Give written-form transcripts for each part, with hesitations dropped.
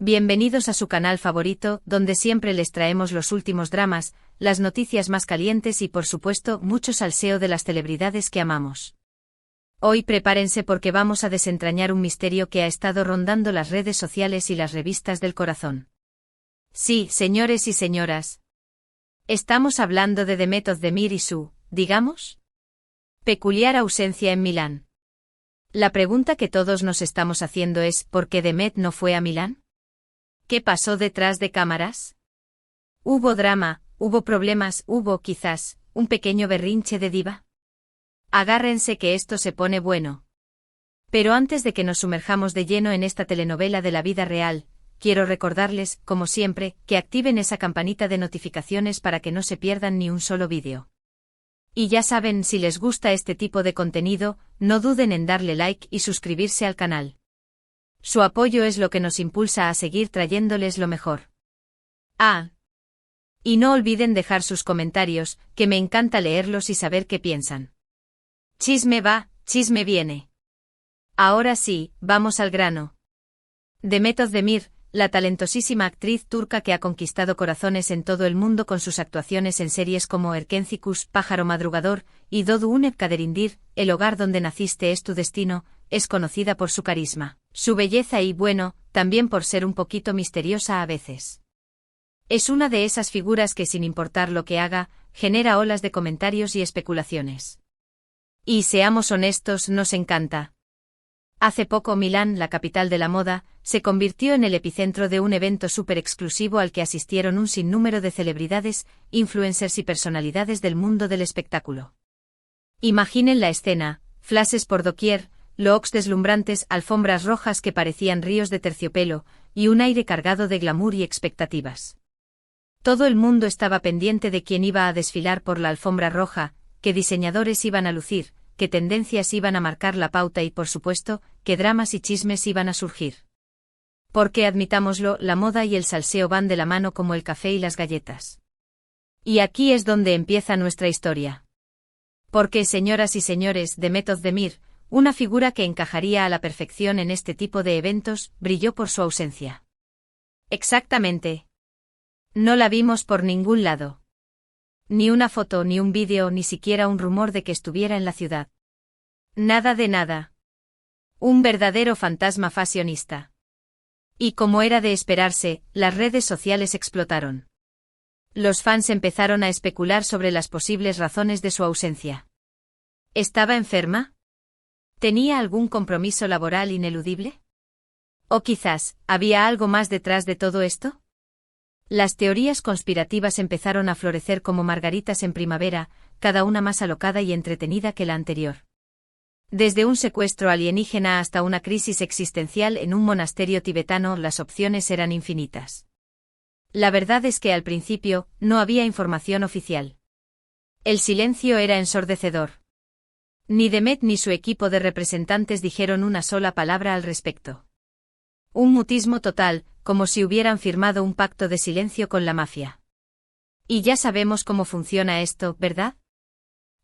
Bienvenidos a su canal favorito, donde siempre les traemos los últimos dramas, las noticias más calientes y por supuesto mucho salseo de las celebridades que amamos. Hoy prepárense porque vamos a desentrañar un misterio que ha estado rondando las redes sociales y las revistas del corazón. Sí, señores y señoras. Estamos hablando de Demet Özdemir y su, digamos, peculiar ausencia en Milán. La pregunta que todos nos estamos haciendo es ¿por qué Demet no fue a Milán? ¿Qué pasó detrás de cámaras? ¿Hubo drama, hubo problemas, hubo, quizás, un pequeño berrinche de diva? Agárrense que esto se pone bueno. Pero antes de que nos sumerjamos de lleno en esta telenovela de la vida real, quiero recordarles, como siempre, que activen esa campanita de notificaciones para que no se pierdan ni un solo vídeo. Y ya saben, si les gusta este tipo de contenido, no duden en darle like y suscribirse al canal. Su apoyo es lo que nos impulsa a seguir trayéndoles lo mejor. Y no olviden dejar sus comentarios, que me encanta leerlos y saber qué piensan. Chisme va, chisme viene. Ahora sí, vamos al grano. Demet Özdemir, la talentosísima actriz turca que ha conquistado corazones en todo el mundo con sus actuaciones en series como Erkencikus, Pájaro Madrugador, y Doğduğun Kaderindir, El hogar donde naciste es tu destino, es conocida por su carisma, su belleza y, bueno, también por ser un poquito misteriosa a veces. Es una de esas figuras que, sin importar lo que haga, genera olas de comentarios y especulaciones. Y seamos honestos, nos encanta. Hace poco Milán, la capital de la moda, se convirtió en el epicentro de un evento súper exclusivo al que asistieron un sinnúmero de celebridades, influencers y personalidades del mundo del espectáculo. Imaginen la escena, flashes por doquier, looks deslumbrantes, alfombras rojas que parecían ríos de terciopelo, y un aire cargado de glamour y expectativas. Todo el mundo estaba pendiente de quién iba a desfilar por la alfombra roja, qué diseñadores iban a lucir, qué tendencias iban a marcar la pauta y, por supuesto, qué dramas y chismes iban a surgir. Porque, admitámoslo, la moda y el salseo van de la mano como el café y las galletas. Y aquí es donde empieza nuestra historia. Porque, señoras y señores, Demet Özdemir, una figura que encajaría a la perfección en este tipo de eventos, brilló por su ausencia. Exactamente. No la vimos por ningún lado. Ni una foto, ni un vídeo, ni siquiera un rumor de que estuviera en la ciudad. Nada de nada. Un verdadero fantasma fashionista. Y como era de esperarse, las redes sociales explotaron. Los fans empezaron a especular sobre las posibles razones de su ausencia. ¿Estaba enferma? ¿Tenía algún compromiso laboral ineludible? ¿O quizás, había algo más detrás de todo esto? Las teorías conspirativas empezaron a florecer como margaritas en primavera, cada una más alocada y entretenida que la anterior. Desde un secuestro alienígena hasta una crisis existencial en un monasterio tibetano, las opciones eran infinitas. La verdad es que al principio, no había información oficial. El silencio era ensordecedor. Ni Demet ni su equipo de representantes dijeron una sola palabra al respecto. Un mutismo total, como si hubieran firmado un pacto de silencio con la mafia. Y ya sabemos cómo funciona esto, ¿verdad?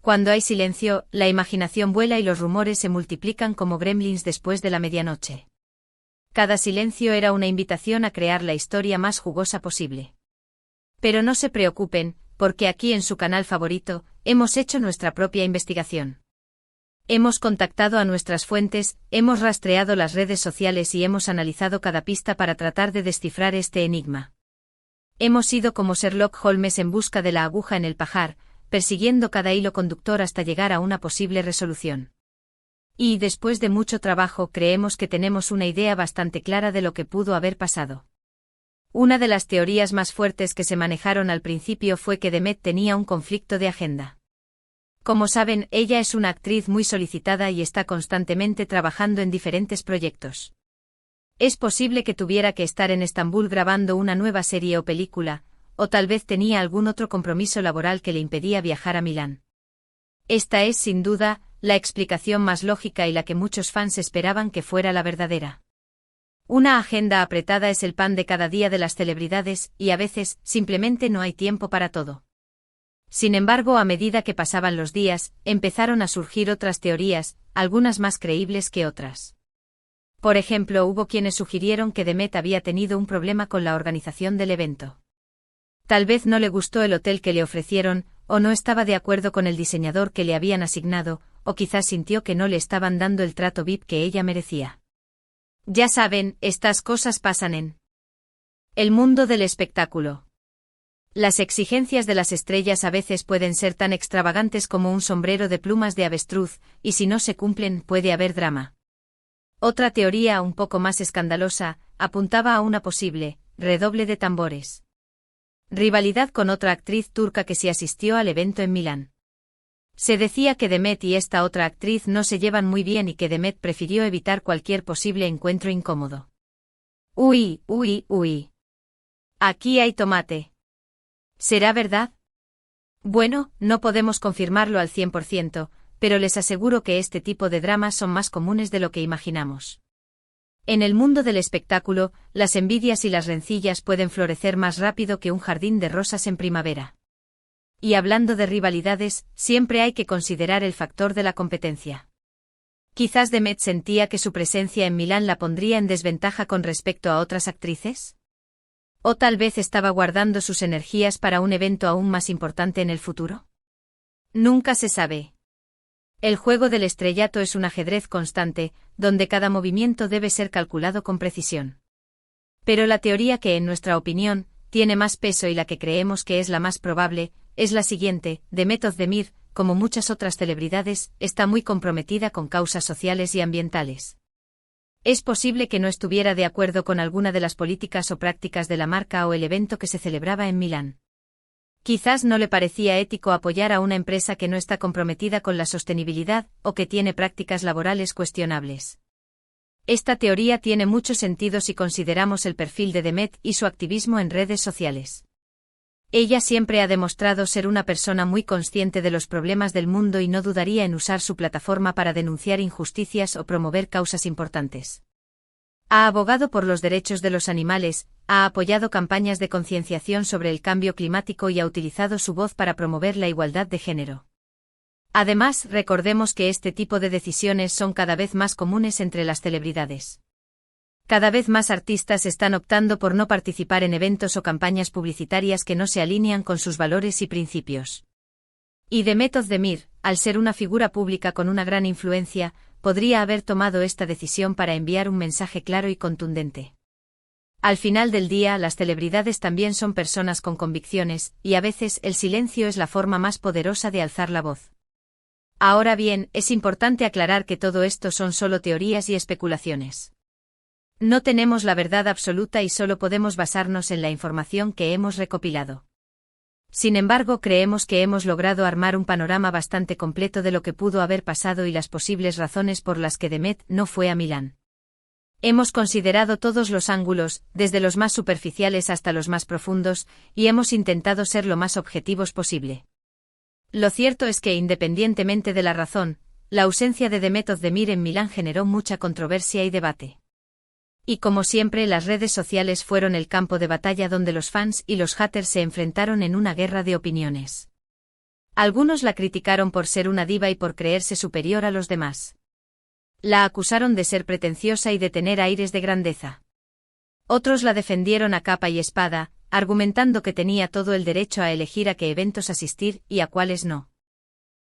Cuando hay silencio, la imaginación vuela y los rumores se multiplican como gremlins después de la medianoche. Cada silencio era una invitación a crear la historia más jugosa posible. Pero no se preocupen, porque aquí en su canal favorito, hemos hecho nuestra propia investigación. Hemos contactado a nuestras fuentes, hemos rastreado las redes sociales y hemos analizado cada pista para tratar de descifrar este enigma. Hemos ido como Sherlock Holmes en busca de la aguja en el pajar, persiguiendo cada hilo conductor hasta llegar a una posible resolución. Y, después de mucho trabajo, creemos que tenemos una idea bastante clara de lo que pudo haber pasado. Una de las teorías más fuertes que se manejaron al principio fue que Demet tenía un conflicto de agenda. Como saben, ella es una actriz muy solicitada y está constantemente trabajando en diferentes proyectos. Es posible que tuviera que estar en Estambul grabando una nueva serie o película, o tal vez tenía algún otro compromiso laboral que le impedía viajar a Milán. Esta es, sin duda, la explicación más lógica y la que muchos fans esperaban que fuera la verdadera. Una agenda apretada es el pan de cada día de las celebridades, y a veces, simplemente no hay tiempo para todo. Sin embargo, a medida que pasaban los días, empezaron a surgir otras teorías, algunas más creíbles que otras. Por ejemplo, hubo quienes sugirieron que Demet había tenido un problema con la organización del evento. Tal vez no le gustó el hotel que le ofrecieron, o no estaba de acuerdo con el diseñador que le habían asignado, o quizás sintió que no le estaban dando el trato VIP que ella merecía. Ya saben, estas cosas pasan en el mundo del espectáculo. Las exigencias de las estrellas a veces pueden ser tan extravagantes como un sombrero de plumas de avestruz, y si no se cumplen puede haber drama. Otra teoría, un poco más escandalosa, apuntaba a una posible redoble de tambores. Rivalidad con otra actriz turca que sí asistió al evento en Milán. Se decía que Demet y esta otra actriz no se llevan muy bien y que Demet prefirió evitar cualquier posible encuentro incómodo. Uy, uy, uy. Aquí hay tomate. ¿Será verdad? Bueno, no podemos confirmarlo al 100%, pero les aseguro que este tipo de dramas son más comunes de lo que imaginamos. En el mundo del espectáculo, las envidias y las rencillas pueden florecer más rápido que un jardín de rosas en primavera. Y hablando de rivalidades, siempre hay que considerar el factor de la competencia. Quizás Demet sentía que su presencia en Milán la pondría en desventaja con respecto a otras actrices. ¿O tal vez estaba guardando sus energías para un evento aún más importante en el futuro? Nunca se sabe. El juego del estrellato es un ajedrez constante, donde cada movimiento debe ser calculado con precisión. Pero la teoría que, en nuestra opinión, tiene más peso y la que creemos que es la más probable, es la siguiente: Demet Özdemir, como muchas otras celebridades, está muy comprometida con causas sociales y ambientales. Es posible que no estuviera de acuerdo con alguna de las políticas o prácticas de la marca o el evento que se celebraba en Milán. Quizás no le parecía ético apoyar a una empresa que no está comprometida con la sostenibilidad o que tiene prácticas laborales cuestionables. Esta teoría tiene mucho sentido si consideramos el perfil de Demet y su activismo en redes sociales. Ella siempre ha demostrado ser una persona muy consciente de los problemas del mundo y no dudaría en usar su plataforma para denunciar injusticias o promover causas importantes. Ha abogado por los derechos de los animales, ha apoyado campañas de concienciación sobre el cambio climático y ha utilizado su voz para promover la igualdad de género. Además, recordemos que este tipo de decisiones son cada vez más comunes entre las celebridades. Cada vez más artistas están optando por no participar en eventos o campañas publicitarias que no se alinean con sus valores y principios. Y Demet Özdemir, al ser una figura pública con una gran influencia, podría haber tomado esta decisión para enviar un mensaje claro y contundente. Al final del día, las celebridades también son personas con convicciones, y a veces el silencio es la forma más poderosa de alzar la voz. Ahora bien, es importante aclarar que todo esto son solo teorías y especulaciones. No tenemos la verdad absoluta y solo podemos basarnos en la información que hemos recopilado. Sin embargo, creemos que hemos logrado armar un panorama bastante completo de lo que pudo haber pasado y las posibles razones por las que Demet no fue a Milán. Hemos considerado todos los ángulos, desde los más superficiales hasta los más profundos, y hemos intentado ser lo más objetivos posible. Lo cierto es que, independientemente de la razón, la ausencia de Demet Özdemir en Milán generó mucha controversia y debate. Y como siempre, las redes sociales fueron el campo de batalla donde los fans y los haters se enfrentaron en una guerra de opiniones. Algunos la criticaron por ser una diva y por creerse superior a los demás. La acusaron de ser pretenciosa y de tener aires de grandeza. Otros la defendieron a capa y espada, argumentando que tenía todo el derecho a elegir a qué eventos asistir y a cuáles no.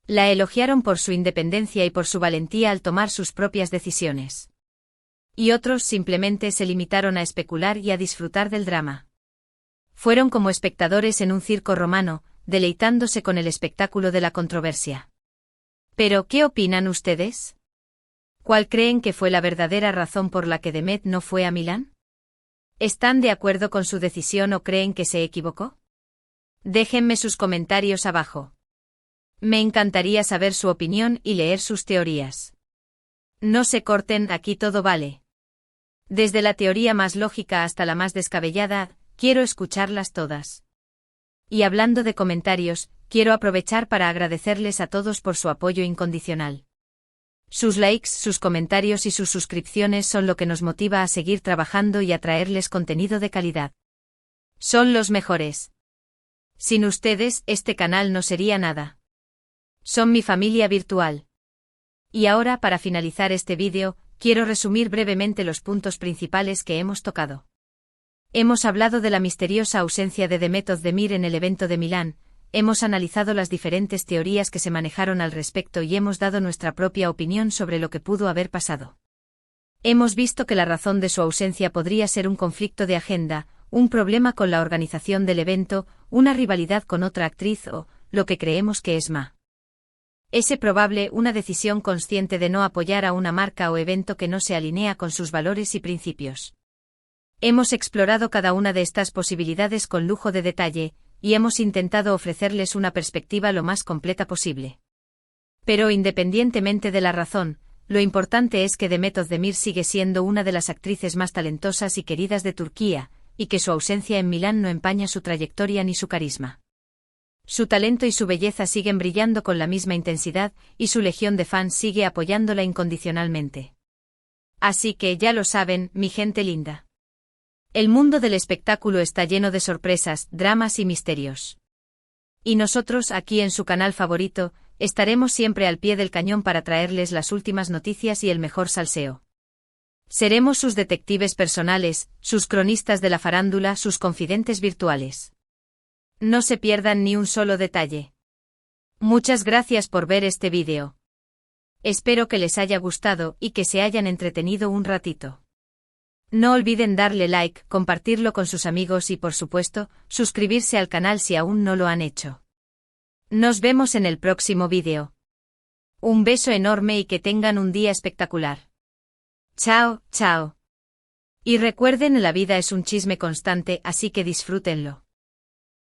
La elogiaron por su independencia y por su valentía al tomar sus propias decisiones. Y otros simplemente se limitaron a especular y a disfrutar del drama. Fueron como espectadores en un circo romano, deleitándose con el espectáculo de la controversia. Pero, ¿qué opinan ustedes? ¿Cuál creen que fue la verdadera razón por la que Demet no fue a Milán? ¿Están de acuerdo con su decisión o creen que se equivocó? Déjenme sus comentarios abajo. Me encantaría saber su opinión y leer sus teorías. No se corten, aquí todo vale. Desde la teoría más lógica hasta la más descabellada, quiero escucharlas todas. Y hablando de comentarios, quiero aprovechar para agradecerles a todos por su apoyo incondicional. Sus likes, sus comentarios y sus suscripciones son lo que nos motiva a seguir trabajando y a traerles contenido de calidad. Son los mejores. Sin ustedes, este canal no sería nada. Son mi familia virtual. Y ahora, para finalizar este vídeo, quiero resumir brevemente los puntos principales que hemos tocado. Hemos hablado de la misteriosa ausencia de Demet Özdemir en el evento de Milán, hemos analizado las diferentes teorías que se manejaron al respecto y hemos dado nuestra propia opinión sobre lo que pudo haber pasado. Hemos visto que la razón de su ausencia podría ser un conflicto de agenda, un problema con la organización del evento, una rivalidad con otra actriz o, lo que creemos que es más probable, una decisión consciente de no apoyar a una marca o evento que no se alinea con sus valores y principios. Hemos explorado cada una de estas posibilidades con lujo de detalle, y hemos intentado ofrecerles una perspectiva lo más completa posible. Pero independientemente de la razón, lo importante es que Demet Özdemir sigue siendo una de las actrices más talentosas y queridas de Turquía, y que su ausencia en Milán no empaña su trayectoria ni su carisma. Su talento y su belleza siguen brillando con la misma intensidad, y su legión de fans sigue apoyándola incondicionalmente. Así que ya lo saben, mi gente linda. El mundo del espectáculo está lleno de sorpresas, dramas y misterios. Y nosotros, aquí en su canal favorito, estaremos siempre al pie del cañón para traerles las últimas noticias y el mejor salseo. Seremos sus detectives personales, sus cronistas de la farándula, sus confidentes virtuales. No se pierdan ni un solo detalle. Muchas gracias por ver este vídeo. Espero que les haya gustado y que se hayan entretenido un ratito. No olviden darle like, compartirlo con sus amigos y por supuesto, suscribirse al canal si aún no lo han hecho. Nos vemos en el próximo vídeo. Un beso enorme y que tengan un día espectacular. Chao, chao. Y recuerden, la vida es un chisme constante, así que disfrútenlo.